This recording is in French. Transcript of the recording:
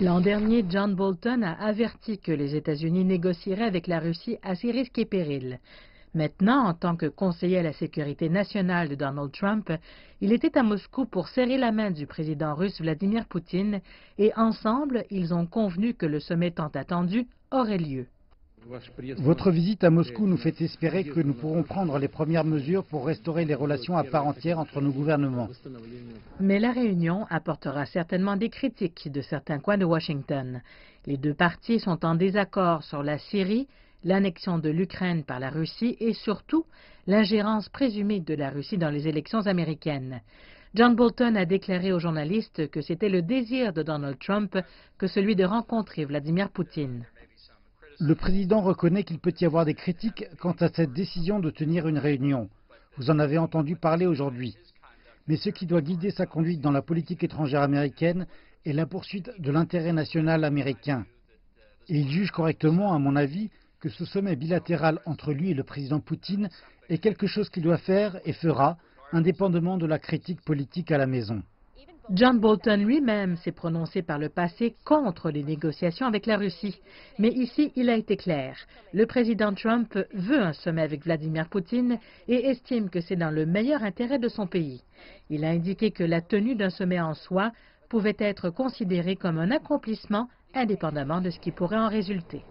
L'an dernier, John Bolton a averti que les États-Unis négocieraient avec la Russie à ses risques et périls. Maintenant, en tant que conseiller à la sécurité nationale de Donald Trump, il était à Moscou pour serrer la main du président russe Vladimir Poutine et ensemble, ils ont convenu que le sommet tant attendu aurait lieu. Votre visite à Moscou nous fait espérer que nous pourrons prendre les premières mesures pour restaurer les relations à part entière entre nos gouvernements. Mais la réunion apportera certainement des critiques de certains coins de Washington. Les deux parties sont en désaccord sur la Syrie, l'annexion de l'Ukraine par la Russie et surtout l'ingérence présumée de la Russie dans les élections américaines. John Bolton a déclaré aux journalistes que c'était le désir de Donald Trump que celui de rencontrer Vladimir Poutine. Le président reconnaît qu'il peut y avoir des critiques quant à cette décision de tenir une réunion. Vous en avez entendu parler aujourd'hui. Mais ce qui doit guider sa conduite dans la politique étrangère américaine est la poursuite de l'intérêt national américain. Et il juge correctement, à mon avis, que ce sommet bilatéral entre lui et le président Poutine est quelque chose qu'il doit faire et fera, indépendamment de la critique politique à la maison. John Bolton lui-même s'est prononcé par le passé contre les négociations avec la Russie. Mais ici, il a été clair. Le président Trump veut un sommet avec Vladimir Poutine et estime que c'est dans le meilleur intérêt de son pays. Il a indiqué que la tenue d'un sommet en soi pouvait être considérée comme un accomplissement indépendamment de ce qui pourrait en résulter.